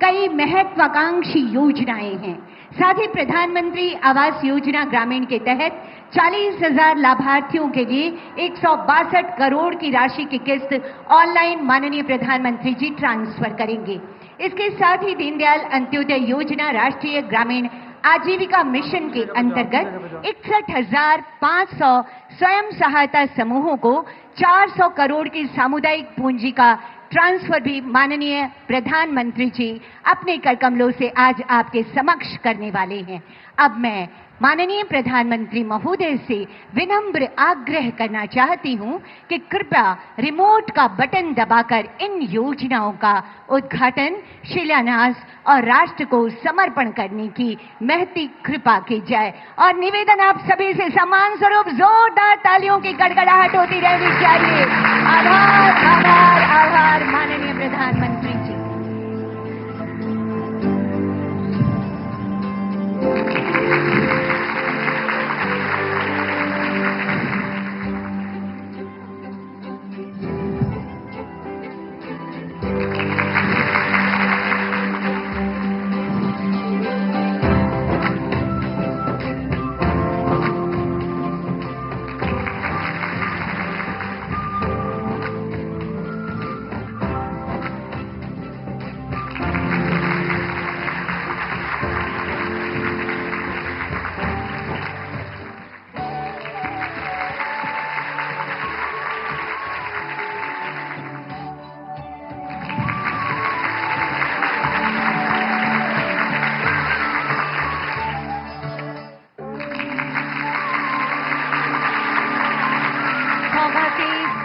कई महत्वाकांक्षी योजनाएं हैं। साथ ही प्रधानमंत्री आवास योजना ग्रामीण के तहत 40,000 लाभार्थियों के लिए 162 करोड़ की राशि की किस्त ऑनलाइन माननीय प्रधानमंत्री जी ट्रांसफर करेंगे। इसके साथ ही दीनदयाल अंत्योदय योजना राष्ट्रीय ग्रामीण आजीविका मिशन के अंतर्गत 61,500 स्वयं सहायता समूहों को 400 करोड़ की सामुदायिक पूंजी का ट्रांसफर भी माननीय प्रधानमंत्री जी अपने कर कमलों से आज आपके समक्ष करने वाले हैं। अब मैं माननीय प्रधानमंत्री महोदय से विनम्र आग्रह करना चाहती हूं कि कृपया रिमोट का बटन दबाकर इन योजनाओं का उद्घाटन, शिलान्यास और राष्ट्र को समर्पण करने की महती कृपा की जाए। और निवेदन आप सभी से सम्मान स्वरूप जोरदार तालियों की गड़गड़ाहट होती रहनी चाहिए। आभार आभार आभार माननीय प्रधानमंत्री जी।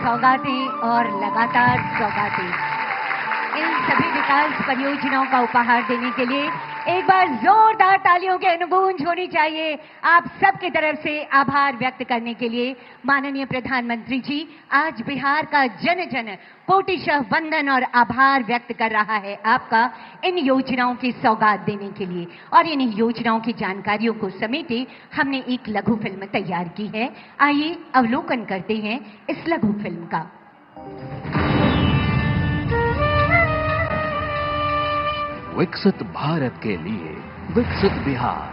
सौगातें और लगातार सौगातें। इन सभी विकास परियोजनाओं का उपहार देने के लिए एक बार जोरदार तालियों की अनुगूंज होनी चाहिए। आप सबकी तरफ से आभार व्यक्त करने के लिए माननीय प्रधानमंत्री जी आज बिहार का जन जन कोटिशः वंदन और आभार व्यक्त कर रहा है आपका इन योजनाओं की सौगात देने के लिए। और इन योजनाओं की जानकारियों को समेटे हमने एक लघु फिल्म तैयार की है। आइए अवलोकन करते हैं इस लघु फिल्म का। विकसित भारत के लिए विकसित बिहार,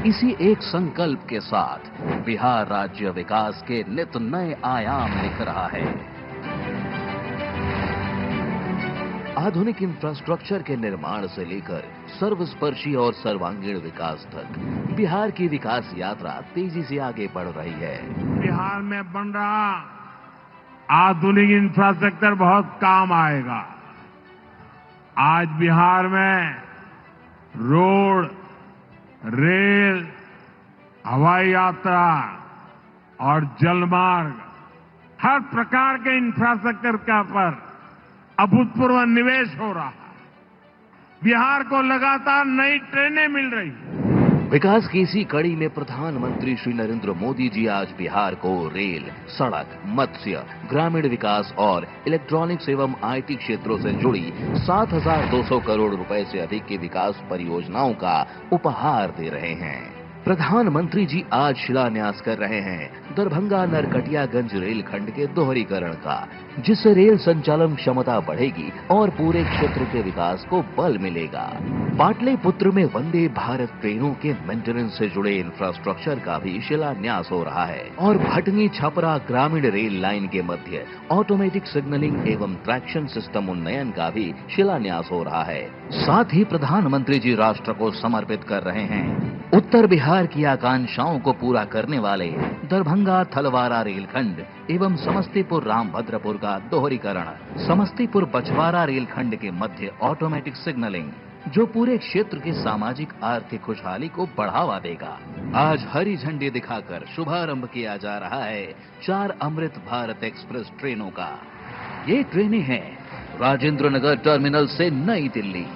इसी एक संकल्प के साथ बिहार राज्य विकास के नित नए आयाम लिख रहा है। आधुनिक इंफ्रास्ट्रक्चर के निर्माण से लेकर सर्वस्पर्शी और सर्वांगीण विकास तक बिहार की विकास यात्रा तेजी से आगे बढ़ रही है। बिहार में बन रहा आधुनिक इंफ्रास्ट्रक्चर बहुत काम आएगा। आज बिहार में रोड, रेल, हवाई यात्रा और जलमार्ग, हर प्रकार के इंफ्रास्ट्रक्चर का पर अभूतपूर्व निवेश हो रहा है। बिहार को लगातार नई ट्रेनें मिल रही हैं। विकास की इसी कड़ी में प्रधानमंत्री श्री नरेंद्र मोदी जी आज बिहार को रेल, सड़क, मत्स्य, ग्रामीण विकास और इलेक्ट्रॉनिक्स एवं आईटी क्षेत्रों से जुड़ी 7,200 करोड़ रुपए से अधिक की विकास परियोजनाओं का उपहार दे रहे हैं। प्रधानमंत्री जी आज शिलान्यास कर रहे हैं दरभंगा नरकटियागंज रेलखंड के दोहरीकरण का, जिससे रेल संचालन क्षमता बढ़ेगी और पूरे क्षेत्र के विकास को बल मिलेगा। पाटलिपुत्र में वंदे भारत ट्रेनों के मेंटेनेंस से जुड़े इंफ्रास्ट्रक्चर का भी शिलान्यास हो रहा है और भटनी छपरा ग्रामीण रेल लाइन के मध्य ऑटोमेटिक सिग्नलिंग एवं ट्रैक्शन सिस्टम उन्नयन का भी शिलान्यास हो रहा है। साथ ही प्रधानमंत्री जी राष्ट्र को समर्पित कर रहे हैं उत्तर बिहार की आकांक्षाओं को पूरा करने वाले दरभंगा थलवारा रेलखंड एवं समस्तीपुर रामभद्रपुर का दोहरीकरण, समस्तीपुर बछवाड़ा रेलखंड के मध्य ऑटोमेटिक सिग्नलिंग, जो पूरे क्षेत्र की सामाजिक आर्थिक खुशहाली को बढ़ावा देगा। आज हरी झंडी दिखाकर शुभारंभ किया जा रहा है 4 अमृत भारत एक्सप्रेस ट्रेनों का। ये ट्रेनें हैं राजेंद्र नगर टर्मिनल से नई दिल्ली,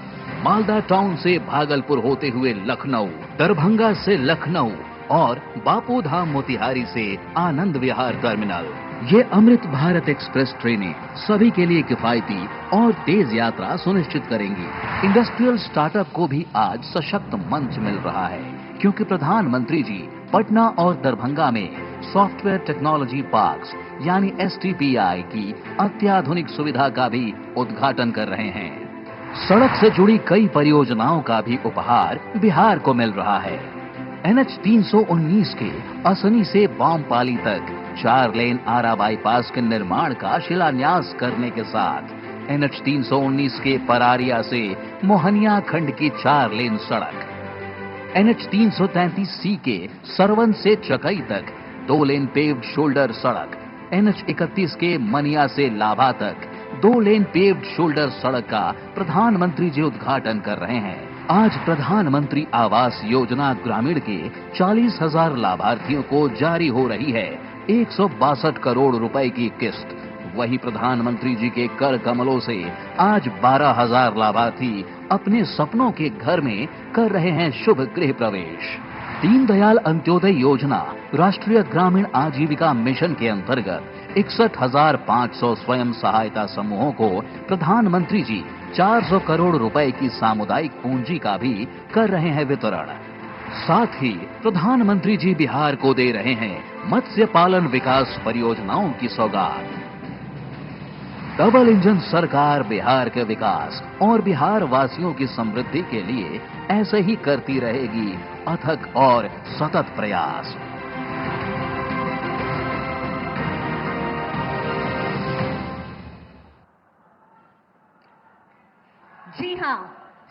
मालदा टाउन से भागलपुर होते हुए लखनऊ, दरभंगा से लखनऊ और बापू धाम मोतिहारी से आनंद विहार टर्मिनल। ये अमृत भारत एक्सप्रेस ट्रेनें सभी के लिए किफायती और तेज यात्रा सुनिश्चित करेंगी। इंडस्ट्रियल स्टार्टअप को भी आज सशक्त मंच मिल रहा है, क्योंकि प्रधानमंत्री जी पटना और दरभंगा में सॉफ्टवेयर टेक्नोलॉजी पार्क्स यानी STPI की अत्याधुनिक सुविधा का भी उद्घाटन कर रहे हैं। सड़क से जुड़ी कई परियोजनाओं का भी उपहार बिहार को मिल रहा है। NH 319 के असनी से बामपाली तक 4 लेन आरा बाईपास के निर्माण का शिलान्यास करने के साथ NH 319 के परारिया से मोहनिया खंड की 4 लेन सड़क, NH 333C के सरवन से चकई तक 2 लेन पेव्ड शोल्डर सड़क, NH 31 के मनिया से लाभा तक 2 लेन पेव्ड शोल्डर सड़क का प्रधानमंत्री जी उद्घाटन कर रहे हैं। आज प्रधानमंत्री आवास योजना ग्रामीण के 40,000 लाभार्थियों को जारी हो रही है 162 करोड़ रुपए की किस्त। वही प्रधानमंत्री जी के कर कमलों से आज 12,000 लाभार्थी अपने सपनों के घर में कर रहे हैं शुभ गृह प्रवेश। दीनदयाल अंत्योदय योजना राष्ट्रीय ग्रामीण आजीविका मिशन के अंतर्गत 61,500 स्वयं सहायता समूहों को प्रधानमंत्री जी 400 करोड़ रुपए की सामुदायिक पूंजी का भी कर रहे हैं वितरण। साथ ही प्रधानमंत्री जी बिहार को दे रहे हैं मत्स्य पालन विकास परियोजनाओं की सौगात। डबल इंजन सरकार बिहार के विकास और बिहार वासियों की समृद्धि के लिए ऐसे ही करती रहेगी अथक और सतत प्रयास। जी हां,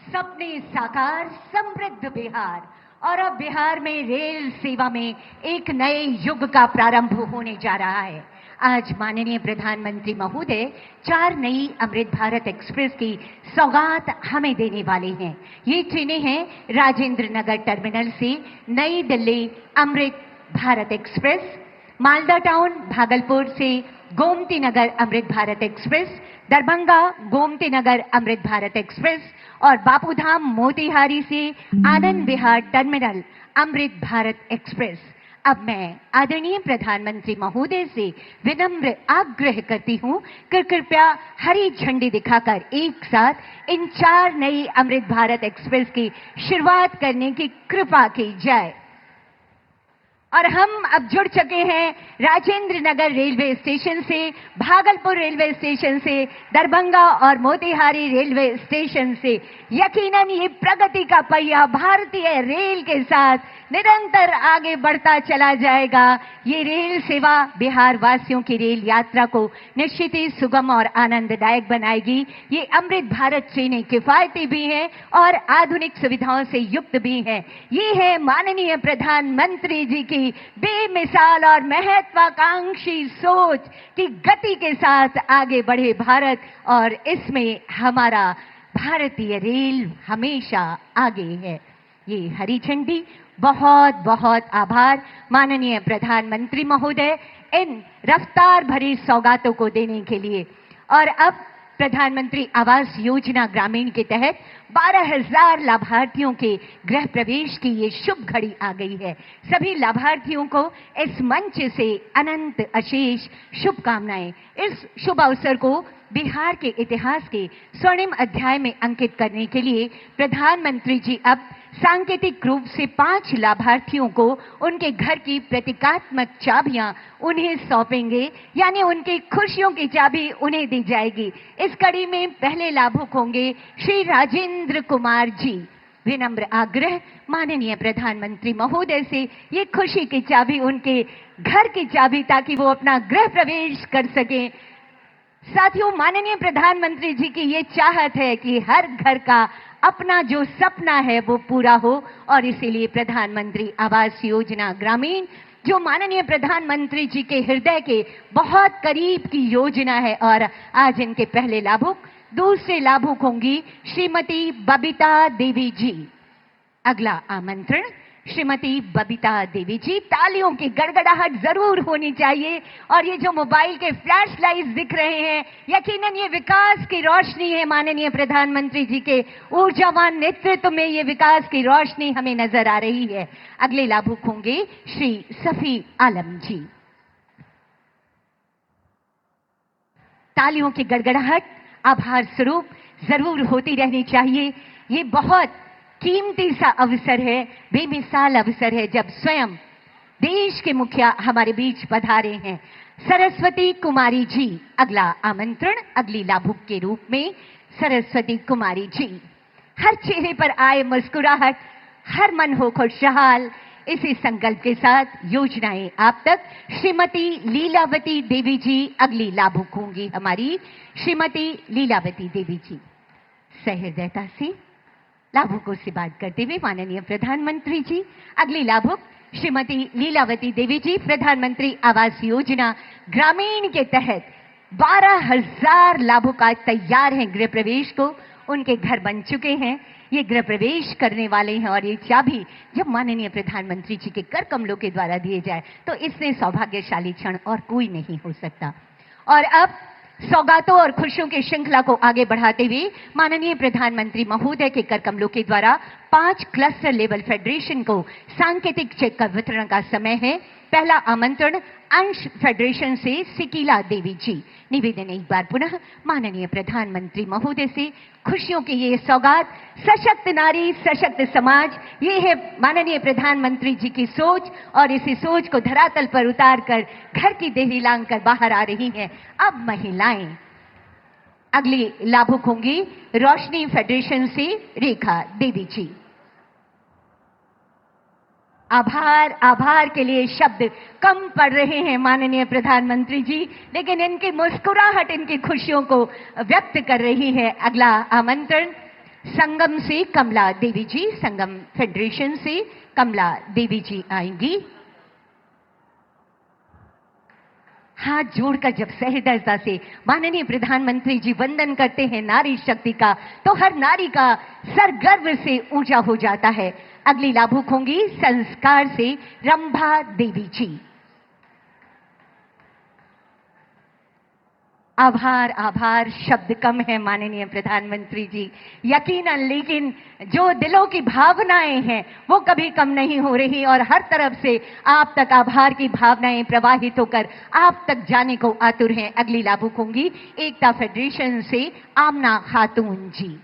सपने साकार, समृद्ध बिहार। और अब बिहार में रेल सेवा में एक नए युग का प्रारंभ होने जा रहा है। आज माननीय प्रधानमंत्री महोदय 4 नई अमृत भारत एक्सप्रेस की सौगात हमें देने वाले हैं। ये ट्रेनें हैं राजेंद्र नगर टर्मिनल से नई दिल्ली अमृत भारत एक्सप्रेस, मालदा टाउन भागलपुर से गोमती नगर अमृत भारत एक्सप्रेस, दरभंगा गोमती नगर अमृत भारत एक्सप्रेस और बापूधाम मोतीहारी से आनंद विहार टर्मिनल अमृत भारत एक्सप्रेस। अब मैं आदरणीय प्रधानमंत्री महोदय से विनम्र आग्रह करती हूं कि कृपया हरी झंडी दिखाकर एक साथ इन 4 नई अमृत भारत एक्सप्रेस की शुरुआत करने की कृपा की जाए। और हम अब जुड़ चुके हैं राजेंद्र नगर रेलवे स्टेशन से, भागलपुर रेलवे स्टेशन से, दरभंगा और मोतीहारी रेलवे स्टेशन से। यकीनन ये प्रगति का पहिया भारतीय रेल के साथ निरंतर आगे बढ़ता चला जाएगा। ये रेल सेवा बिहार वासियों की रेल यात्रा को निश्चित ही सुगम और आनंददायक बनाएगी। ये अमृत भारत ट्रेनें किफायती भी हैं और आधुनिक सुविधाओं से युक्त भी हैं। ये है माननीय प्रधानमंत्री जी की बेमिसाल और महत्वाकांक्षी सोच की गति के साथ आगे बढ़े भारत, और इसमें हमारा भारतीय रेल हमेशा आगे है। ये हरी झंडी, बहुत बहुत आभार माननीय प्रधानमंत्री महोदय इन रफ्तार भरी सौगातों को देने के लिए। और अब प्रधानमंत्री आवास योजना ग्रामीण के तहत 12,000 लाभार्थियों के गृह प्रवेश की ये शुभ घड़ी आ गई है। सभी लाभार्थियों को इस मंच से अनंत अशेष शुभकामनाएं। इस शुभ अवसर को बिहार के इतिहास के स्वर्णिम अध्याय में अंकित करने के लिए प्रधानमंत्री जी अब सांकेतिक रूप से 5 लाभार्थियों को उनके घर की प्रतीकात्मक चाबियां उन्हें सौंपेंगे, यानी उनकी खुशियों की चाबी उन्हें दी जाएगी। इस कड़ी में पहले लाभुक होंगे श्री राजेंद्र कुमार जी। विनम्र आग्रह माननीय प्रधानमंत्री महोदय से ये खुशी की चाबी उनके घर की चाबी, ताकि वो अपना गृह प्रवेश कर सकें। साथियों, माननीय प्रधानमंत्री जी की ये चाहत है कि हर घर का अपना जो सपना है वो पूरा हो, और इसीलिए प्रधानमंत्री आवास योजना ग्रामीण, जो माननीय प्रधानमंत्री जी के हृदय के बहुत करीब की योजना है, और आज इनके पहले लाभुक, दूसरे लाभुक होंगी श्रीमती बबीता देवी जी। अगला आमंत्रण श्रीमती बबीता देवी जी। तालियों की गड़गड़ाहट जरूर होनी चाहिए। और ये जो मोबाइल के फ्लैश लाइट्स दिख रहे हैं, यकीनन ये विकास की रोशनी है। माननीय प्रधानमंत्री जी के ऊर्जावान नेतृत्व में ये विकास की रोशनी हमें नजर आ रही है। अगले लाभुक होंगे श्री सफी आलम जी। तालियों की गड़गड़ाहट आभार स्वरूप जरूर होती रहनी चाहिए। ये बहुत कीमती सा अवसर है, बेमिसाल अवसर है, जब स्वयं देश के मुखिया हमारे बीच पधारे हैं। सरस्वती कुमारी जी अगला आमंत्रण अगली लाभुक के रूप में सरस्वती कुमारी जी। हर चेहरे पर आए मुस्कुराहट, हर मन हो खुशहाल, इसी संकल्प के साथ योजनाएं आप तक श्रीमती लीलावती देवी जी अगली लाभुक होंगी। हमारी श्रीमती लीलावती देवी जी सहृदयता से लाभुकों से बात करते हुए माननीय प्रधानमंत्री जी अगली लाभुक श्रीमती लीलावती देवी जी प्रधानमंत्री आवास योजना ग्रामीण के तहत 12,000 लाभुक आज तैयार हैं गृह प्रवेश को। उनके घर बन चुके हैं, ये गृह प्रवेश करने वाले हैं और ये चाबी जब माननीय प्रधानमंत्री जी के कर कमलों के द्वारा दिए जाए तो इससे सौभाग्यशाली क्षण और कोई नहीं हो सकता। और अब सौगातों और खुशियों की श्रृंखला को आगे बढ़ाते हुए माननीय प्रधानमंत्री महोदय के कर कमलों के द्वारा 5 क्लस्टर लेवल फेडरेशन को सांकेतिक चेक का वितरण का समय है। पहला आमंत्रण अंश फेडरेशन से सिकीला देवी जी। निवेदन एक बार पुनः माननीय प्रधानमंत्री महोदय से खुशियों की ये सौगात, सशक्त नारी सशक्त समाज, ये है माननीय प्रधानमंत्री जी की सोच और इसी सोच को धरातल पर उतार कर घर की देही लांग कर बाहर आ रही हैं अब महिलाएं। अगली लाभुक होंगी रोशनी फेडरेशन से रेखा देवी जी। आभार, आभार के लिए शब्द कम पड़ रहे हैं माननीय प्रधानमंत्री जी, लेकिन इनकी मुस्कुराहट इनकी खुशियों को व्यक्त कर रही है। अगला आमंत्रण संगम से कमला देवी जी, संगम फेडरेशन से कमला देवी जी आएंगी। हाथ जोड़कर जब सहृदयता से माननीय प्रधानमंत्री जी वंदन करते हैं नारी शक्ति का, तो हर नारी का सर गर्व से ऊंचा हो जाता है। अगली लाभुक होंगी संस्कार से रंभा देवी जी। आभार, आभार शब्द कम है माननीय प्रधानमंत्री जी यकीनन, लेकिन जो दिलों की भावनाएं हैं वो कभी कम नहीं हो रही और हर तरफ से आप तक आभार की भावनाएं प्रवाहित होकर आप तक जाने को आतुर हैं। अगली लाभुक होंगी एकता फेडरेशन से आमना खातून जी।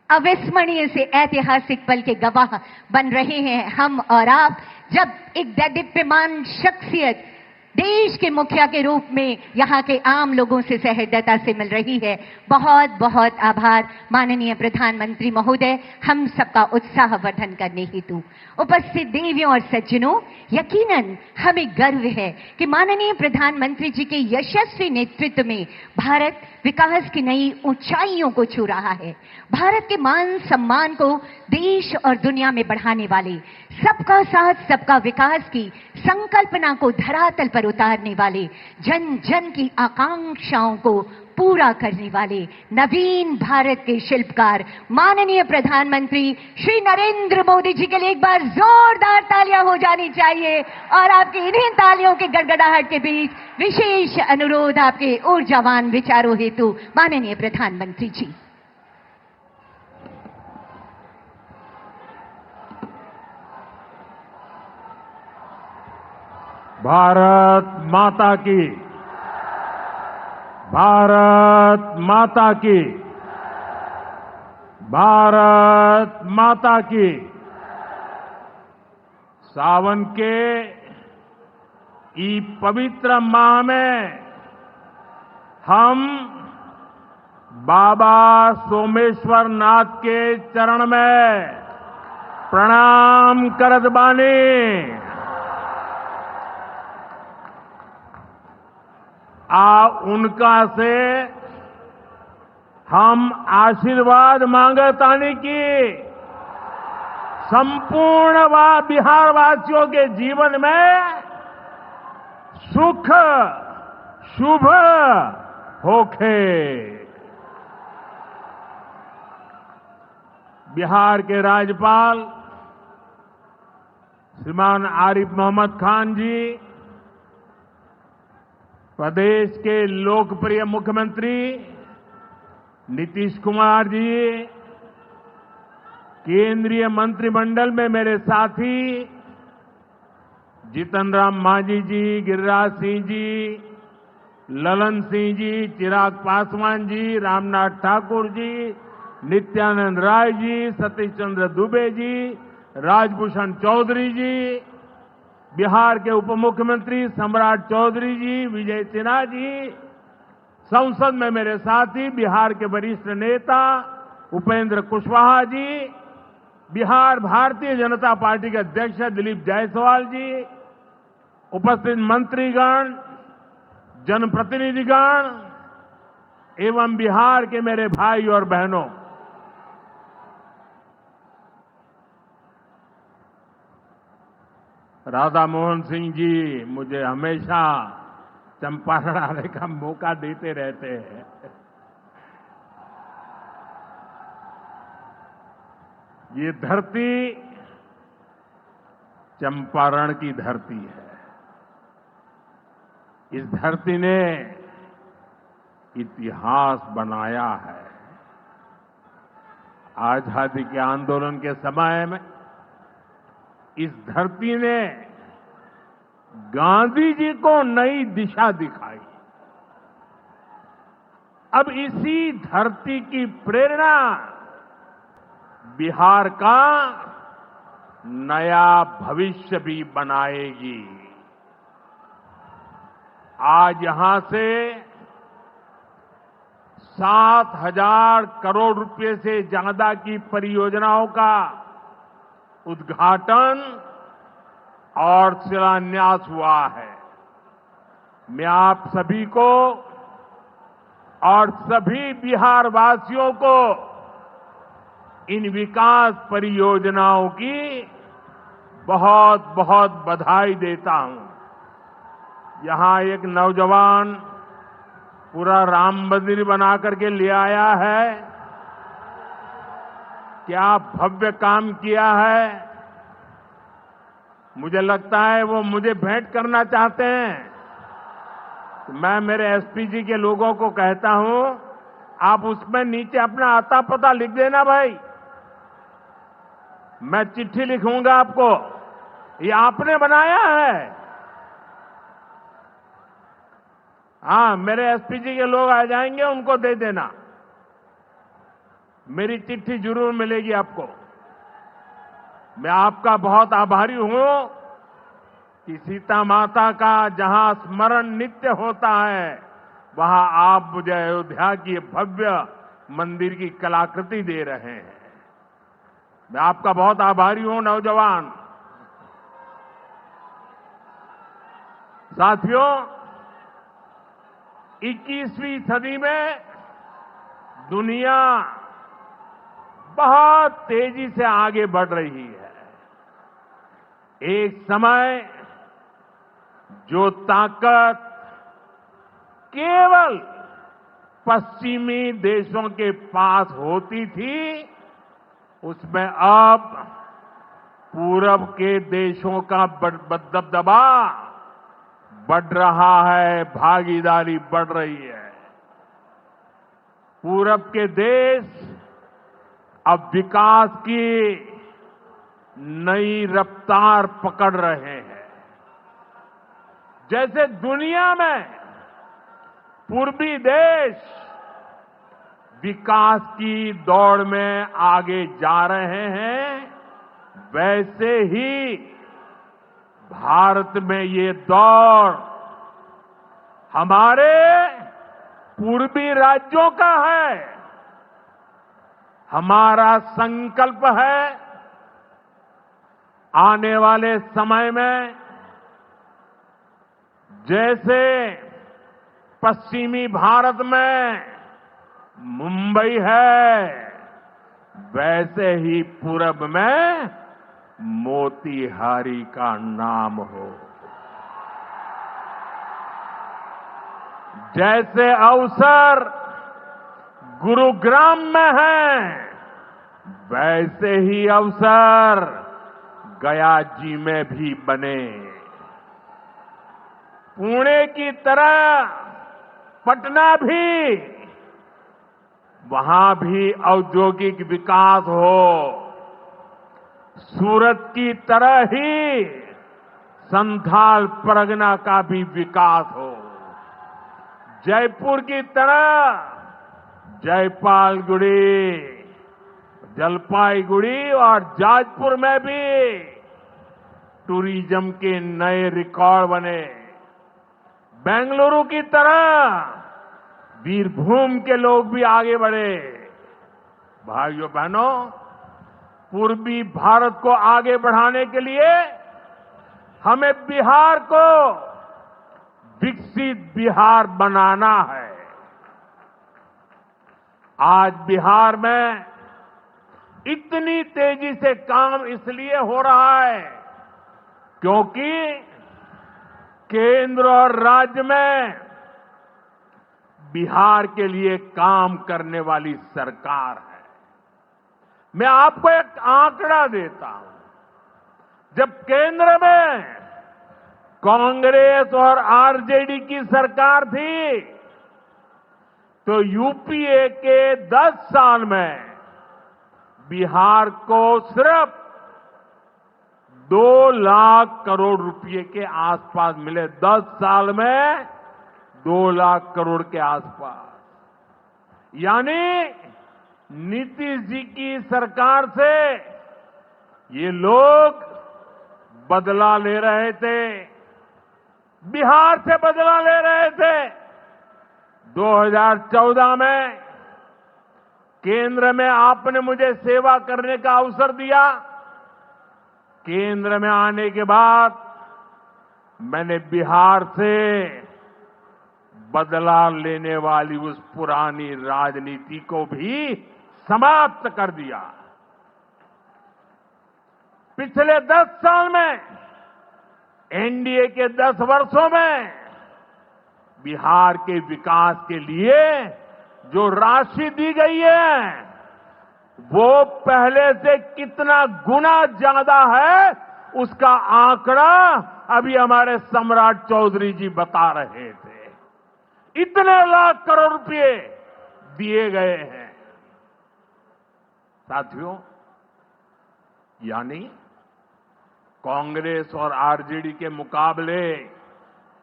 अविस्मरणीय से ऐतिहासिक पल के गवाह बन रहे हैं हम और आप, जब एक दैदीप्यमान शख्सियत देश के मुखिया के रूप में यहाँ के आम लोगों से सहृदयता से मिल रही है। बहुत बहुत आभार माननीय प्रधानमंत्री महोदय, हम सबका उत्साह वर्धन करने हेतु। उपस्थित देवियों और सज्जनों, यकीनन हमें गर्व है कि माननीय प्रधानमंत्री जी के यशस्वी नेतृत्व में भारत विकास की नई ऊंचाइयों को छू रहा है। भारत के मान सम्मान को देश और दुनिया में बढ़ाने वाले, सबका साथ सबका विकास की संकल्पना को धरातल पर उतारने वाले, जन जन की आकांक्षाओं को पूरा करने वाले नवीन भारत के शिल्पकार माननीय प्रधानमंत्री श्री नरेंद्र मोदी जी के लिए एक बार जोरदार तालियां हो जानी चाहिए। और आपकी इन्हीं तालियों के गड़गड़ाहट के बीच विशेष अनुरोध आपके ऊर्जावान विचारों हेतु माननीय प्रधानमंत्री जी। भारत माता की, भारत माता की, भारत माता की। सावन के ई पवित्र माह में हम बाबा सोमेश्वर नाथ के चरण में प्रणाम करत बानी। उनका से हम आशीर्वाद मांगतानी की संपूर्ण बिहार वासियों के जीवन में सुख शुभ होखे। बिहार के राज्यपाल श्रीमान आरिफ मोहम्मद खान जी, प्रदेश के लोकप्रिय मुख्यमंत्री नीतीश कुमार जी, केंद्रीय मंत्रिमंडल में मेरे साथी जीतन राम मांझी जी, गिरिराज सिंह जी, ललन सिंह जी, चिराग पासवान जी, रामनाथ ठाकुर जी, नित्यानंद राय जी, सतीश चंद्र दुबे जी, राजभूषण चौधरी जी, बिहार के उप मुख्यमंत्री सम्राट चौधरी जी, विजय सिन्हा जी, संसद में मेरे साथी बिहार के वरिष्ठ नेता उपेंद्र कुशवाहा जी, बिहार भारतीय जनता पार्टी के अध्यक्ष दिलीप जायसवाल जी, उपस्थित मंत्रीगण, जनप्रतिनिधिगण एवं बिहार के मेरे भाई और बहनों, राधा मोहन सिंह जी मुझे हमेशा चंपारण आने का मौका देते रहते हैं। ये धरती चंपारण की धरती है। इस धरती ने इतिहास बनाया है। आजादी के आंदोलन के समय में इस धरती ने गांधी जी को नई दिशा दिखाई। अब इसी धरती की प्रेरणा बिहार का नया भविष्य भी बनाएगी। आज यहां से 7,000 करोड़ रुपए से ज्यादा की परियोजनाओं का उद्घाटन और शिलान्यास हुआ है। मैं आप सभी को और सभी बिहार वासियों को इन विकास परियोजनाओं की बहुत बहुत बधाई देता हूं। यहां एक नौजवान पूरा राम मंदिर बना करके ले आया है। क्या भव्य काम किया है। मुझे लगता है वो मुझे भेंट करना चाहते हैं। तो मैं मेरे एसपी जी के लोगों को कहता हूं, आप उसमें नीचे अपना आता पता लिख देना भाई। मैं चिट्ठी लिखूंगा आपको, ये आपने बनाया है। हाँ, मेरे एसपी जी के लोग आ जाएंगे, उनको दे देना। मेरी चिट्ठी जरूर मिलेगी आपको। मैं आपका बहुत आभारी हूं कि सीता माता का जहां स्मरण नित्य होता है, वहां आप मुझे अयोध्या की भव्य मंदिर की कलाकृति दे रहे हैं। मैं आपका बहुत आभारी हूं नौजवान साथियों। 21वीं सदी में दुनिया बहुत तेजी से आगे बढ़ रही है। एक समय जो ताकत केवल पश्चिमी देशों के पास होती थी, उसमें अब पूरब के देशों का दबदबा बढ़ रहा है, भागीदारी बढ़ रही है। पूरब के देश अब विकास की नई रफ्तार पकड़ रहे हैं। जैसे दुनिया में पूर्वी देश विकास की दौड़ में आगे जा रहे हैं, वैसे ही भारत में ये दौर हमारे पूर्वी राज्यों का है। हमारा संकल्प है आने वाले समय में जैसे पश्चिमी भारत में मुंबई है, वैसे ही पूरब में मोतीहारी का नाम हो। जैसे अवसर गुरुग्राम में है, वैसे ही अवसर गया जी में भी बने। पुणे की तरह पटना भी, वहां भी औद्योगिक विकास हो। सूरत की तरह ही संथाल परगना का भी विकास हो। जयपुर की तरह जयपालगुड़ी, जलपाईगुड़ी और जाजपुर में भी टूरिज्म के नए रिकॉर्ड बने। बेंगलुरु की तरह वीरभूम के लोग भी आगे बढ़े। भाइयों बहनों, पूर्वी भारत को आगे बढ़ाने के लिए हमें बिहार को विकसित बिहार बनाना है। आज बिहार में इतनी तेजी से काम इसलिए हो रहा है क्योंकि केंद्र और राज्य में बिहार के लिए काम करने वाली सरकार है। मैं आपको एक आंकड़ा देता हूं। जब केंद्र में कांग्रेस और आरजेडी की सरकार थी तो यूपीए के 10 साल में बिहार को सिर्फ 2 लाख करोड़ रुपए के आसपास मिले। 10 साल में 2 लाख करोड़ के आसपास। यानी नीतीश जी की सरकार से ये लोग बदला ले रहे थे, बिहार से बदला ले रहे थे। 2014 में केंद्र में आपने मुझे सेवा करने का अवसर दिया। केंद्र में आने के बाद मैंने बिहार से बदला लेने वाली उस पुरानी राजनीति को भी समाप्त कर दिया। पिछले 10 साल में, एनडीए के 10 वर्षों में बिहार के विकास के लिए जो राशि दी गई है वो पहले से कितना गुना ज्यादा है, उसका आंकड़ा अभी हमारे सम्राट चौधरी जी बता रहे थे। इतने लाख करोड़ रुपए दिए गए हैं। साथियों, यानी कांग्रेस और आरजेडी के मुकाबले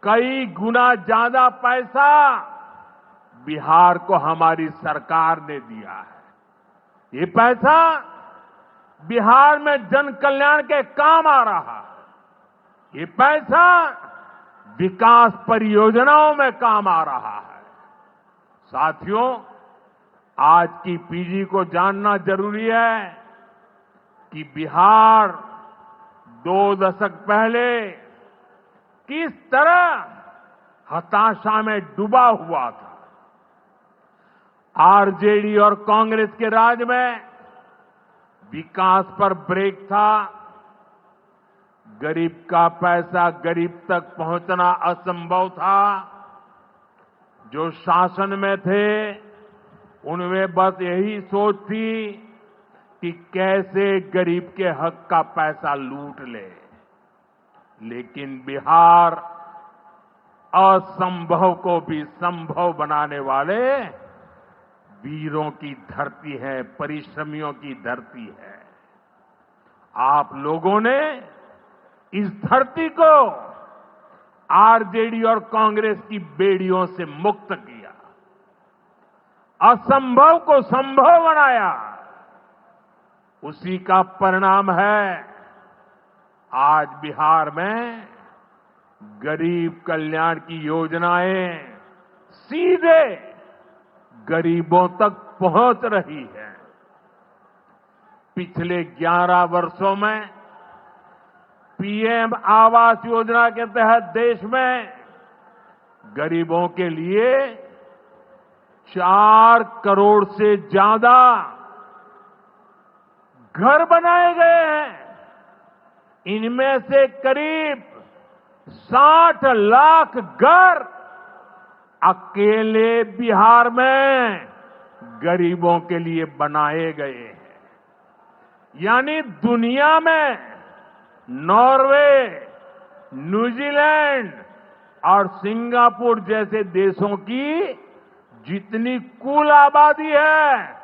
कई गुना ज्यादा पैसा बिहार को हमारी सरकार ने दिया है। ये पैसा बिहार में जन कल्याण के काम आ रहा है। ये पैसा विकास परियोजनाओं में काम आ रहा है। साथियों, आज की पीढ़ी को जानना जरूरी है कि बिहार 2 दशक पहले किस तरह हताशा में डूबा हुआ था। आरजेडी और कांग्रेस के राज में विकास पर ब्रेक था। गरीब का पैसा गरीब तक पहुंचना असंभव था। जो शासन में थे उनमें बस यही सोच थी कि कैसे गरीब के हक का पैसा लूट ले। लेकिन बिहार असंभव को भी संभव बनाने वाले वीरों की धरती है, परिश्रमियों की धरती है। आप लोगों ने इस धरती को आरजेडी और कांग्रेस की बेड़ियों से मुक्त किया, असंभव को संभव बनाया। उसी का परिणाम है आज बिहार में गरीब कल्याण की योजनाएं सीधे गरीबों तक पहुंच रही है। पिछले 11 वर्षों में पीएम आवास योजना के तहत देश में गरीबों के लिए 4 करोड़ से ज्यादा घर बनाए गए हैं। इनमें से करीब 60 लाख घर अकेले बिहार में गरीबों के लिए बनाए गए हैं। यानी दुनिया में नॉर्वे, न्यूजीलैंड और सिंगापुर जैसे देशों की जितनी कुल आबादी है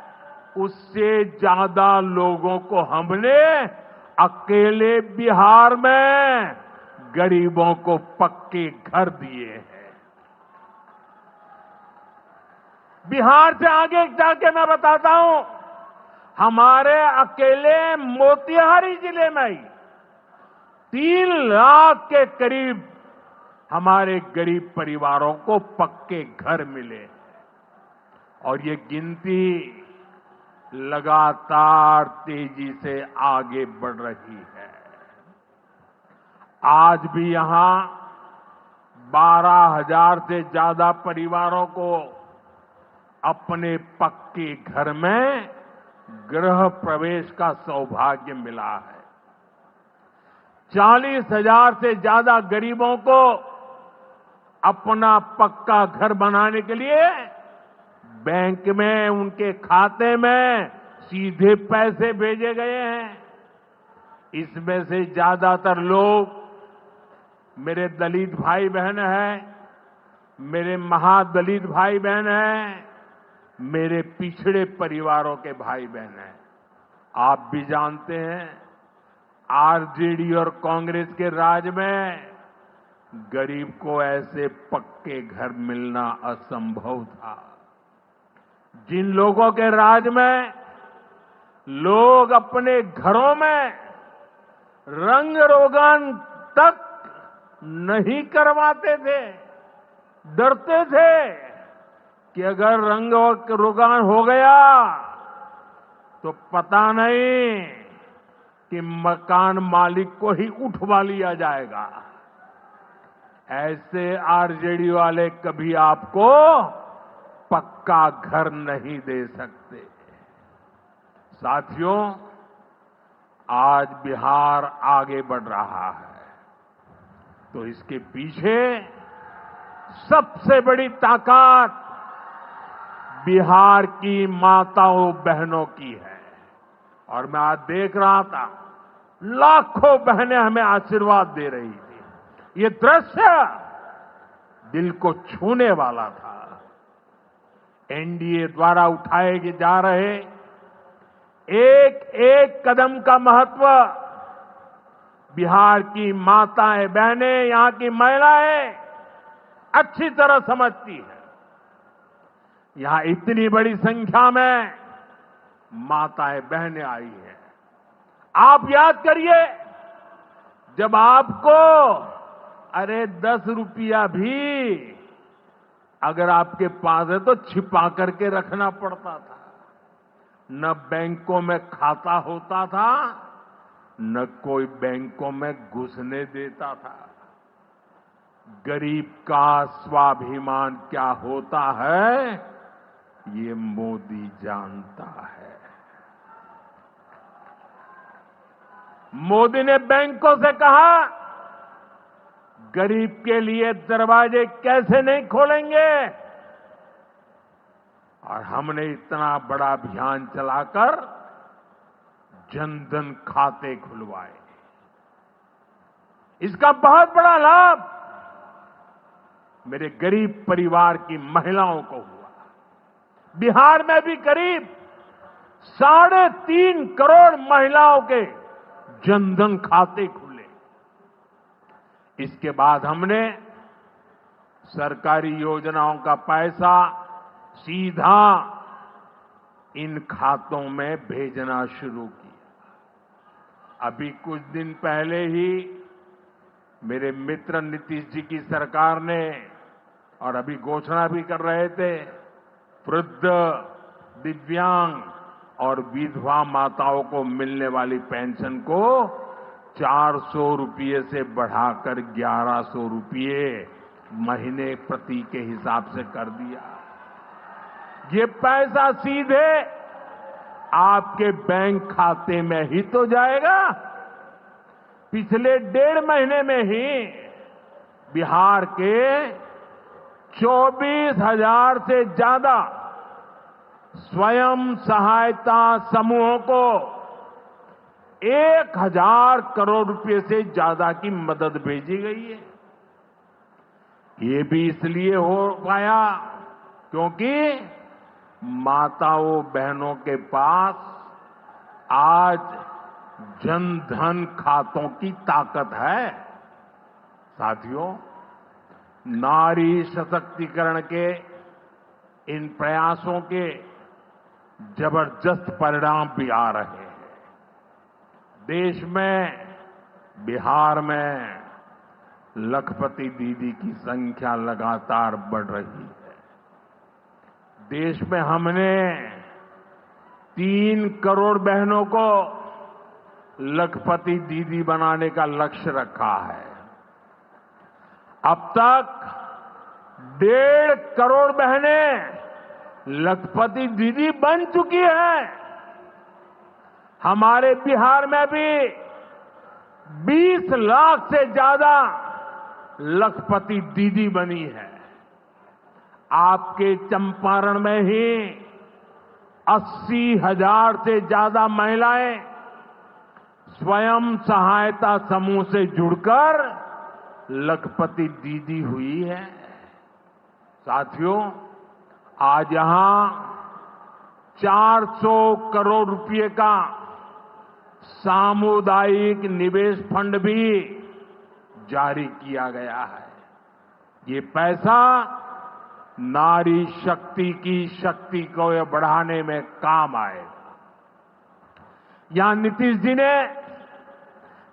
उससे ज्यादा लोगों को हमने अकेले बिहार में गरीबों को पक्के घर दिए हैं। बिहार से आगे जाके मैं बताता हूं, हमारे अकेले मोतिहारी जिले में ही 3 लाख के करीब हमारे गरीब परिवारों को पक्के घर मिले। और ये गिनती लगातार तेजी से आगे बढ़ रही है। आज भी यहां 12,000 से ज्यादा परिवारों को अपने पक्के घर में गृह प्रवेश का सौभाग्य मिला है। 40,000 से ज्यादा गरीबों को अपना पक्का घर बनाने के लिए बैंक में उनके खाते में सीधे पैसे भेजे गए हैं। इसमें से ज्यादातर लोग मेरे दलित भाई बहन हैं, मेरे महादलित भाई बहन हैं, मेरे पिछड़े परिवारों के भाई बहन हैं। आप भी जानते हैं, आरजेडी और कांग्रेस के राज में गरीब को ऐसे पक्के घर मिलना असंभव था। जिन लोगों के राज में लोग अपने घरों में रंग रोगन तक नहीं करवाते थे, डरते थे कि अगर रंग रोगन हो गया तो पता नहीं कि मकान मालिक को ही उठवा लिया जाएगा। ऐसे आरजेडी वाले कभी आपको पक्का घर नहीं दे सकते। साथियों, आज बिहार आगे बढ़ रहा है तो इसके पीछे सबसे बड़ी ताकत बिहार की माताओं बहनों की है। और मैं आज देख रहा था, लाखों बहनें हमें आशीर्वाद दे रही थी। ये दृश्य दिल को छूने वाला था। एनडीए द्वारा उठाए जा रहे एक एक कदम का महत्व बिहार की माताएं बहनें, यहां की महिलाएं अच्छी तरह समझती है। यहां इतनी बड़ी संख्या में माताएं बहनें आई हैं। आप याद करिए, जब आपको 10 रुपया भी अगर आपके पास है तो छिपा करके रखना पड़ता था। न बैंकों में खाता होता था, न कोई बैंकों में घुसने देता था। गरीब का स्वाभिमान क्या होता है, ये मोदी जानता है। मोदी ने बैंकों से कहा, गरीब के लिए दरवाजे कैसे नहीं खोलेंगे, और हमने इतना बड़ा अभियान चलाकर जनधन खाते खुलवाए। इसका बहुत बड़ा लाभ मेरे गरीब परिवार की महिलाओं को हुआ। बिहार में भी करीब 3.5 करोड़ महिलाओं के जनधन खाते खुले। इसके बाद हमने सरकारी योजनाओं का पैसा सीधा इन खातों में भेजना शुरू किया। अभी कुछ दिन पहले ही मेरे मित्र नीतीश जी की सरकार ने, और अभी घोषणा भी कर रहे थे, वृद्ध, दिव्यांग और विधवा माताओं को मिलने वाली पेंशन को 400 रुपये से बढ़ाकर 1100 रुपये महीने प्रति के हिसाब से कर दिया। ये पैसा सीधे आपके बैंक खाते में ही तो जाएगा। पिछले 1.5 महीने में ही बिहार के 24,000 से ज्यादा स्वयं सहायता समूहों को 1,000 करोड़ रुपए से ज्यादा की मदद भेजी गई है। ये भी इसलिए हो पाया क्योंकि माताओं बहनों के पास आज जनधन खातों की ताकत है। साथियों, नारी सशक्तिकरण के इन प्रयासों के जबरदस्त परिणाम भी आ रहे हैं। देश में, बिहार में लखपति दीदी की संख्या लगातार बढ़ रही है। देश में हमने 3 करोड़ बहनों को लखपति दीदी बनाने का लक्ष्य रखा है। अब तक 1.5 करोड़ बहनें लखपति दीदी बन चुकी है। हमारे बिहार में भी 20 लाख से ज्यादा लखपति दीदी बनी है। आपके चंपारण में ही 80,000 से ज्यादा महिलाएं स्वयं सहायता समूह से जुड़कर लखपति दीदी हुई है। साथियों, आज यहां 400 करोड़ रुपए का सामुदायिक निवेश फंड भी जारी किया गया है। ये पैसा नारी शक्ति की शक्ति को बढ़ाने में काम आएगा। यहां नीतीश जी ने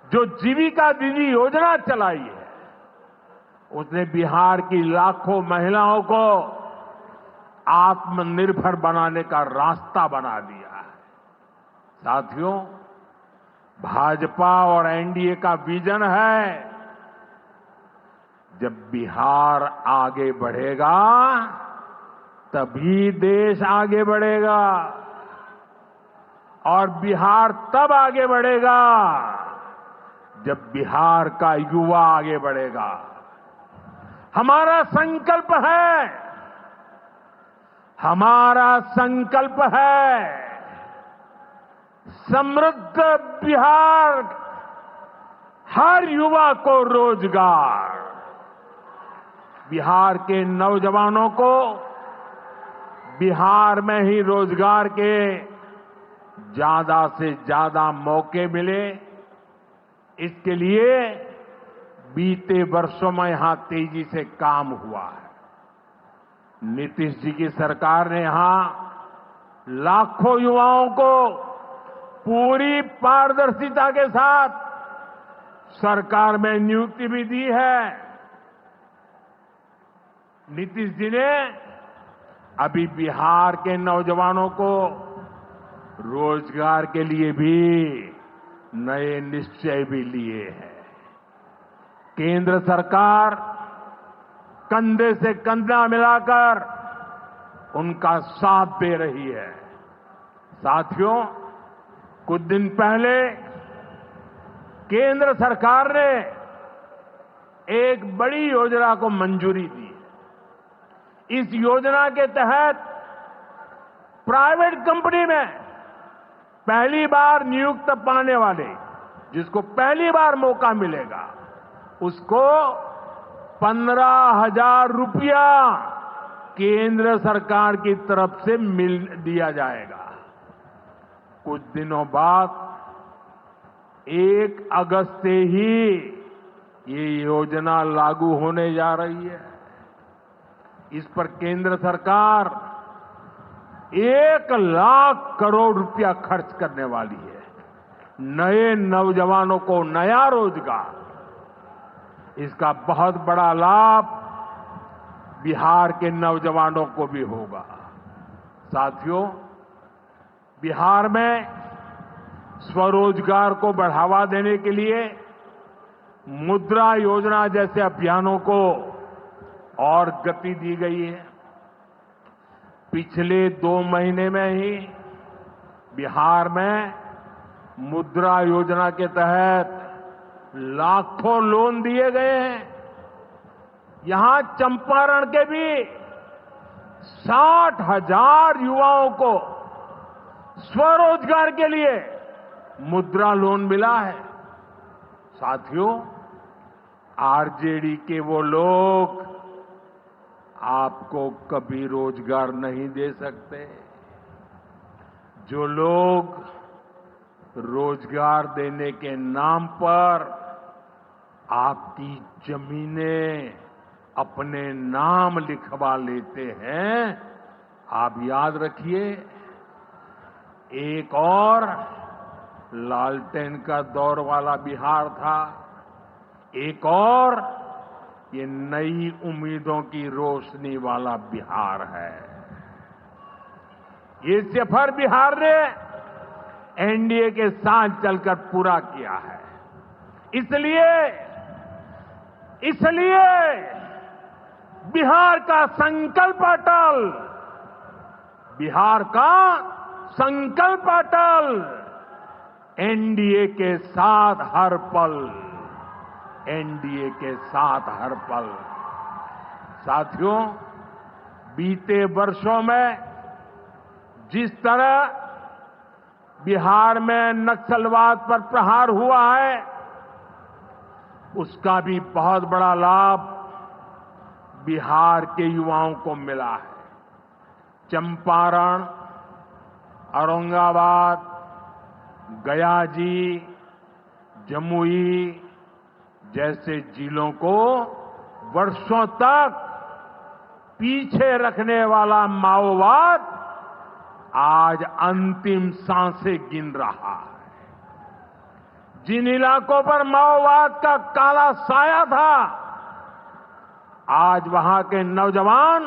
जो जीविका दीदी योजना चलाई है, उसने बिहार की लाखों महिलाओं को आत्मनिर्भर बनाने का रास्ता बना दिया है। साथियों, भाजपा और एनडीए का विजन है, जब बिहार आगे बढ़ेगा तभी देश आगे बढ़ेगा, और बिहार तब आगे बढ़ेगा जब बिहार का युवा आगे बढ़ेगा। हमारा संकल्प है, समृद्ध बिहार, हर युवा को रोजगार, बिहार के नौजवानों को बिहार में ही रोजगार के ज्यादा से ज्यादा मौके मिले। इसके लिए बीते वर्षों में यहां तेजी से काम हुआ है। नीतीश जी की सरकार ने यहां लाखों युवाओं को पूरी पारदर्शिता के साथ सरकार में नियुक्ति भी दी है। नीतीश जी ने अभी बिहार के नौजवानों को रोजगार के लिए भी नए निश्चय भी लिए हैं। केंद्र सरकार कंधे से कंधा मिलाकर उनका साथ दे रही है। साथियों, कुछ दिन पहले केंद्र सरकार ने एक बड़ी योजना को मंजूरी दी। इस योजना के तहत प्राइवेट कंपनी में पहली बार नियुक्त पाने वाले, जिसको पहली बार मौका मिलेगा, उसको 15,000 रुपया केंद्र सरकार की तरफ से दिया जाएगा। कुछ दिनों बाद 1 अगस्त से ही ये योजना लागू होने जा रही है। इस पर केंद्र सरकार 1 लाख करोड़ रुपया खर्च करने वाली है। नए नौजवानों को नया रोजगार, इसका बहुत बड़ा लाभ बिहार के नौजवानों को भी होगा। साथियों, बिहार में स्वरोजगार को बढ़ावा देने के लिए मुद्रा योजना जैसे अभियानों को और गति दी गई है। पिछले 2 महीने में ही बिहार में मुद्रा योजना के तहत लाखों लोन दिए गए हैं। यहां चंपारण के भी 60,000 युवाओं को स्वरोजगार के लिए मुद्रा लोन मिला है। साथियों, आरजेडी के वो लोग आपको कभी रोजगार नहीं दे सकते। जो लोग रोजगार देने के नाम पर आपकी जमीनें अपने नाम लिखवा लेते हैं, आप याद रखिए, एक और लालटेन का दौर वाला बिहार था, एक और ये नई उम्मीदों की रोशनी वाला बिहार है। ये सफर बिहार ने एनडीए के साथ चलकर पूरा किया है। इसलिए बिहार का संकल्प अटल, बिहार का संकल्प अटल, एनडीए के साथ हर पल, एनडीए के साथ हर पल। साथियों, बीते वर्षों में जिस तरह बिहार में नक्सलवाद पर प्रहार हुआ है, उसका भी बहुत बड़ा लाभ बिहार के युवाओं को मिला है। चंपारण, औरंगाबाद, गया जी, जमुई जैसे जिलों को वर्षों तक पीछे रखने वाला माओवाद आज अंतिम सांसें गिन रहा है। जिन इलाकों पर माओवाद का काला साया था, आज वहां के नौजवान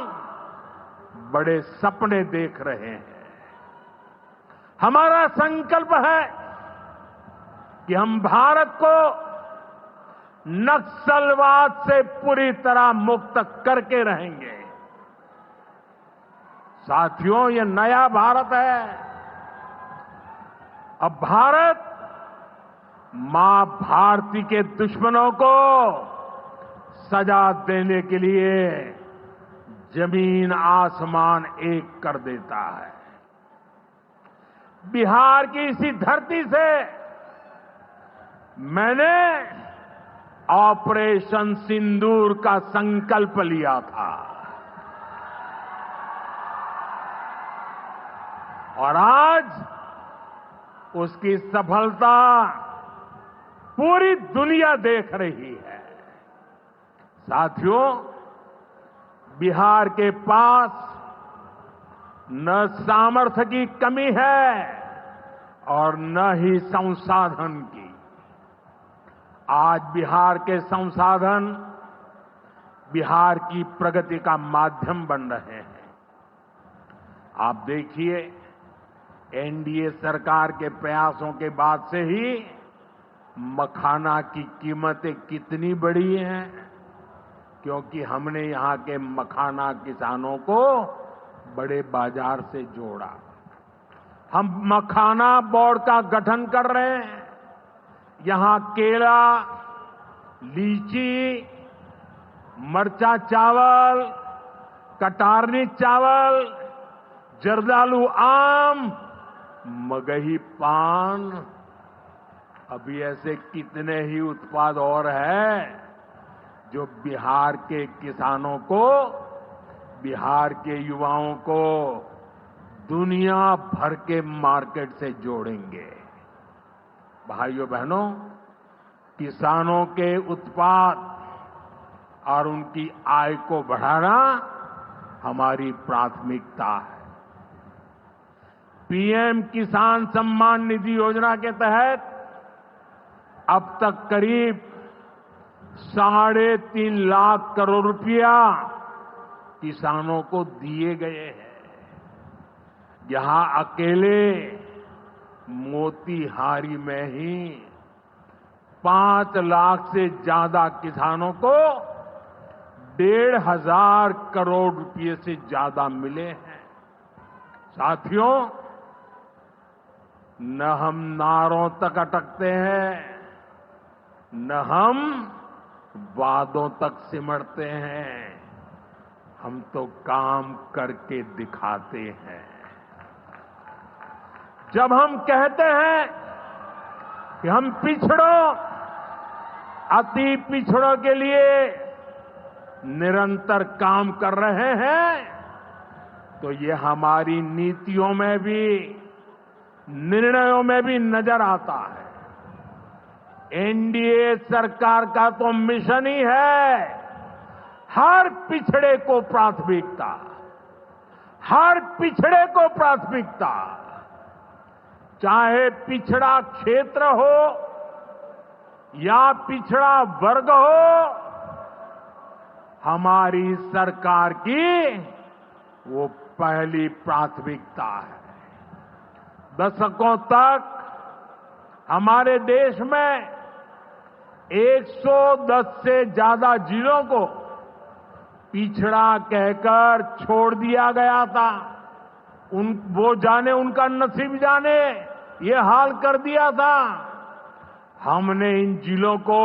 बड़े सपने देख रहे हैं। हमारा संकल्प है कि हम भारत को नक्सलवाद से पूरी तरह मुक्त करके रहेंगे। साथियों, ये नया भारत है। अब भारत मां भारती के दुश्मनों को सजा देने के लिए जमीन आसमान एक कर देता है। बिहार की इसी धरती से मैंने ऑपरेशन सिंदूर का संकल्प लिया था और आज उसकी सफलता पूरी दुनिया देख रही है। साथियों, बिहार के पास न सामर्थ्य की कमी है और न ही संसाधन की। आज बिहार के संसाधन बिहार की प्रगति का माध्यम बन रहे हैं। आप देखिए, एनडीए सरकार के प्रयासों के बाद से ही मखाना की कीमतें कितनी बढ़ी हैं, क्योंकि हमने यहां के मखाना किसानों को बड़े बाजार से जोड़ा। हम मखाना बोर्ड का गठन कर रहे हैं। यहां केला, लीची, मरचा चावल, कटारनी चावल, जर्दालू आम, मगही पान, अभी ऐसे कितने ही उत्पाद और हैं जो बिहार के किसानों को, बिहार के युवाओं को दुनिया भर के मार्केट से जोड़ेंगे। भाइयों बहनों, किसानों के उत्पाद और उनकी आय को बढ़ाना हमारी प्राथमिकता है। पीएम किसान सम्मान निधि योजना के तहत अब तक करीब 3.5 लाख करोड़ रुपया किसानों को दिए गए हैं। यहां अकेले मोतीहारी में ही 5 लाख से ज्यादा किसानों को 1,500 करोड़ रुपए से ज्यादा मिले हैं। साथियों, न हम नारों तक अटकते हैं, न हम वादों तक सिमटते हैं, हम तो काम करके दिखाते हैं। जब हम कहते हैं कि हम पिछड़ों, अति पिछड़ों के लिए निरंतर काम कर रहे हैं, तो ये हमारी नीतियों में भी, निर्णयों में भी नजर आता है। एनडीए सरकार का तो मिशन ही है हर पिछड़े को प्राथमिकता, हर पिछड़े को प्राथमिकता, चाहे पिछड़ा क्षेत्र हो या पिछड़ा वर्ग हो, हमारी सरकार की वो पहली प्राथमिकता है। दशकों तक हमारे देश में 110 से ज्यादा जिलों को पिछड़ा कहकर छोड़ दिया गया था। वो जाने, उनका नसीब जाने, ये हाल कर दिया था। हमने इन जिलों को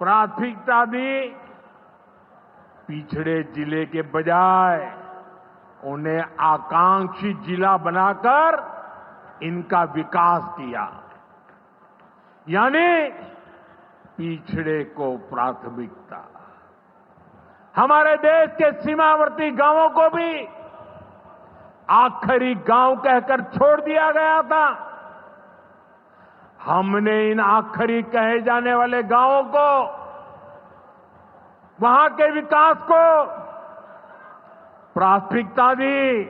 प्राथमिकता दी। पिछड़े जिले के बजाय उन्हें आकांक्षी जिला बनाकर इनका विकास किया, यानी पिछड़े को प्राथमिकता। हमारे देश के सीमावर्ती गांवों को भी आखिरी गांव कहकर छोड़ दिया गया था। हमने इन आखिरी कहे जाने वाले गांवों को, वहां के विकास को प्राथमिकता दी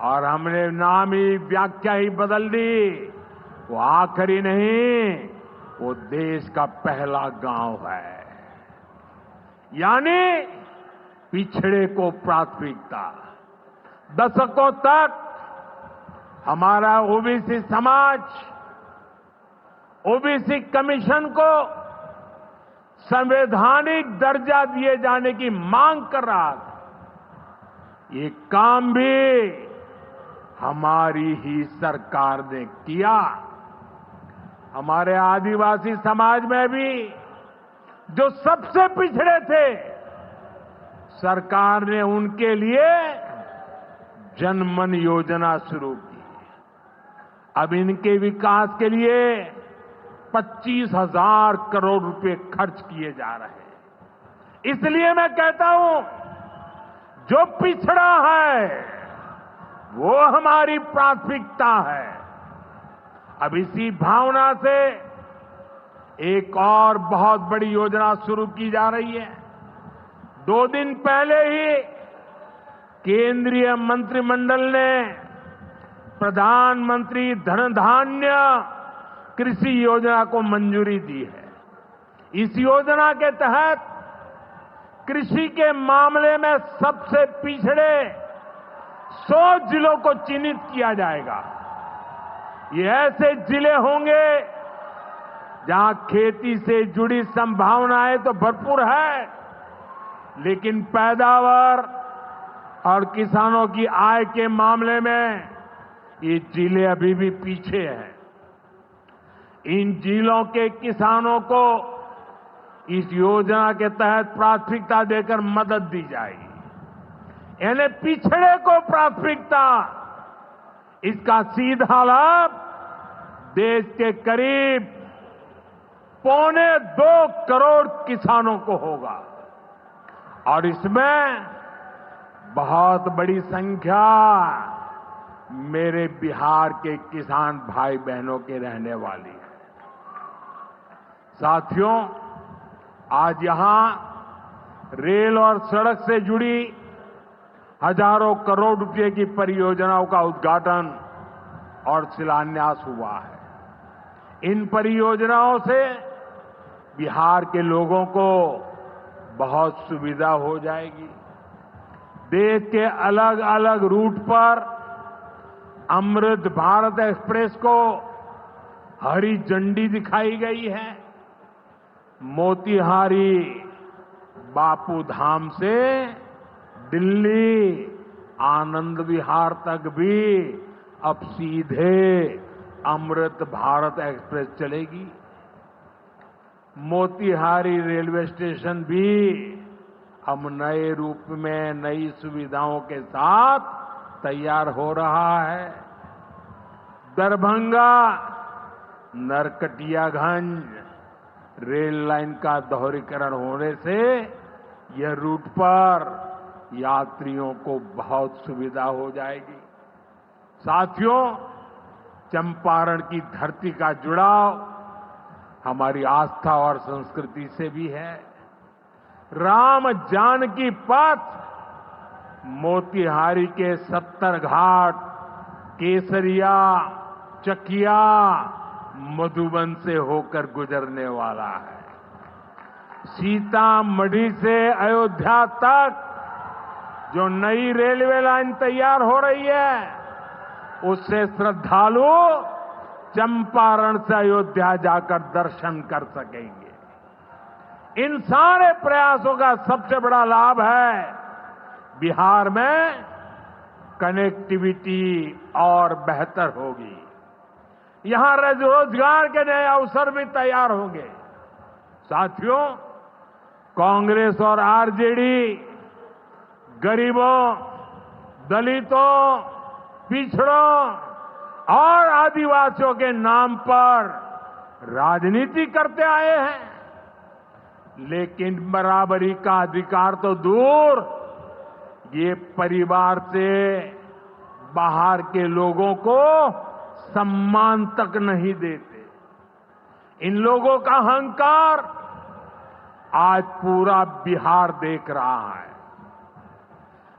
और हमने नाम ही, व्याख्या ही बदल दी। वो आखिरी नहीं, वो देश का पहला गांव है, यानी पिछड़े को प्राथमिकता। दशकों तक हमारा ओबीसी समाज ओबीसी कमीशन को संवैधानिक दर्जा दिए जाने की मांग कर रहा था। ये काम भी हमारी ही सरकार ने किया। हमारे आदिवासी समाज में भी जो सबसे पिछड़े थे, सरकार ने उनके लिए जनमन योजना शुरू की। अब इनके विकास के लिए 25,000 करोड़ रुपए खर्च किए जा रहे हैं। इसलिए मैं कहता हूं, जो पिछड़ा है वो हमारी प्राथमिकता है। अब इसी भावना से एक और बहुत बड़ी योजना शुरू की जा रही है। 2 दिन पहले ही केंद्रीय मंत्रिमंडल ने प्रधानमंत्री धन धान्य कृषि योजना को मंजूरी दी है। इस योजना के तहत कृषि के मामले में सबसे पिछड़े 100 जिलों को चिन्हित किया जाएगा। ये ऐसे जिले होंगे जहां खेती से जुड़ी संभावनाएं तो भरपूर है, लेकिन पैदावार और किसानों की आय के मामले में ये जिले अभी भी पीछे हैं। इन जिलों के किसानों को इस योजना के तहत प्राथमिकता देकर मदद दी जाएगी। यानी पिछड़े को प्राथमिकता, इसका सीधा लाभ देश के करीब 2.25 करोड़ किसानों को होगा और इसमें बहुत बड़ी संख्या मेरे बिहार के किसान भाई बहनों के रहने वाली है। साथियों, आज यहां रेल और सड़क से जुड़ी हजारों करोड़ रुपए की परियोजनाओं का उद्घाटन और शिलान्यास हुआ है। इन परियोजनाओं से बिहार के लोगों को बहुत सुविधा हो जाएगी। देश के अलग अलग रूट पर अमृत भारत एक्सप्रेस को हरी झंडी दिखाई गई है। मोतिहारी बापू धाम से दिल्ली आनंद विहार तक भी अब सीधे अमृत भारत एक्सप्रेस चलेगी। मोतिहारी रेलवे स्टेशन भी अब नए रूप में नई सुविधाओं के साथ तैयार हो रहा है। दरभंगा नरकटियागंज रेल लाइन का दोहरीकरण होने से यह रूट पर यात्रियों को बहुत सुविधा हो जाएगी। साथियों, चंपारण की धरती का जुड़ाव हमारी आस्था और संस्कृति से भी है। राम जानकी पथ मोतिहारी के 70 घाट, केसरिया, चकिया, मधुबन से होकर गुजरने वाला है। सीतामढ़ी से अयोध्या तक जो नई रेलवे लाइन तैयार हो रही है, उससे श्रद्धालु चंपारण से अयोध्या जाकर दर्शन कर सकेंगे। इन सारे प्रयासों का सबसे बड़ा लाभ है बिहार में कनेक्टिविटी और बेहतर होगी। यहां रोजगार के नए अवसर भी तैयार होंगे। साथियों, कांग्रेस और आरजेडी गरीबों, दलितों, पिछड़ों और आदिवासियों के नाम पर राजनीति करते आए हैं, लेकिन बराबरी का अधिकार तो दूर, ये परिवार से बाहर के लोगों को सम्मान तक नहीं देते। इन लोगों का अहंकार आज पूरा बिहार देख रहा है।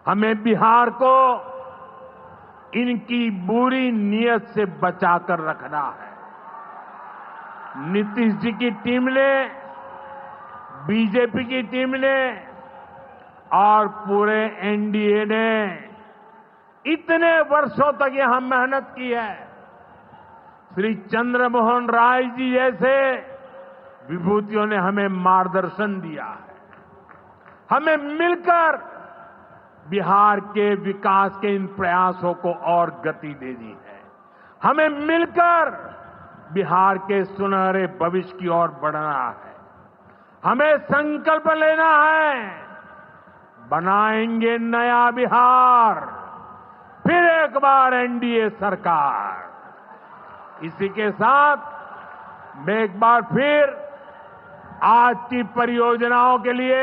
हमें बिहार को इनकी बुरी नीयत से बचाकर रखना है। नीतीश जी की टीम ने, बीजेपी की टीम ने और पूरे एनडीए ने इतने वर्षों तक यहां मेहनत की है। श्री चंद्रमोहन राय जी जैसे विभूतियों ने हमें मार्गदर्शन दिया है। हमें मिलकर बिहार के विकास के इन प्रयासों को और गति देनी है। हमें मिलकर बिहार के सुनहरे भविष्य की ओर बढ़ना है। हमें संकल्प लेना है, बनाएंगे नया बिहार, फिर एक बार एनडीए सरकार। इसी के साथ मैं एक बार फिर आज की परियोजनाओं के लिए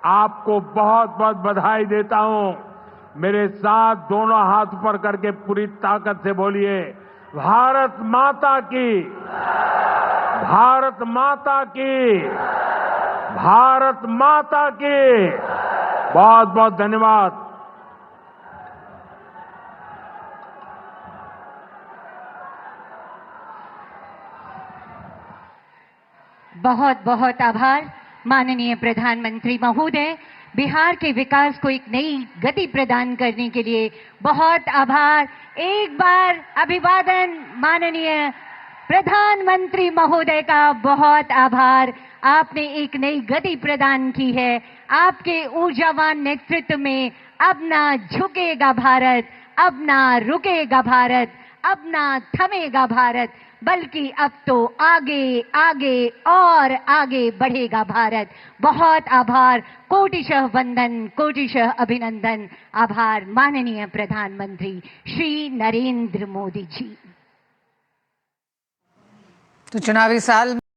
आपको बहुत बहुत बधाई देता हूं। मेरे साथ दोनों हाथ ऊपर करके पूरी ताकत से बोलिए, भारत माता की, भारत माता की, भारत माता की। बहुत बहुत धन्यवाद। बहुत बहुत आभार माननीय प्रधानमंत्री महोदय। बिहार के विकास को एक नई गति प्रदान करने के लिए बहुत आभार। एक बार अभिवादन माननीय प्रधानमंत्री महोदय का, बहुत आभार। आपने एक नई गति प्रदान की है। आपके ऊर्जावान नेतृत्व में अब ना झुकेगा भारत, अब ना रुकेगा भारत, अब ना थमेगा भारत, बल्कि अब तो आगे आगे और आगे बढ़ेगा भारत। बहुत आभार, कोटिशः वंदन, कोटिशः अभिनंदन। आभार माननीय प्रधानमंत्री श्री नरेंद्र मोदी जी। तो चुनावी साल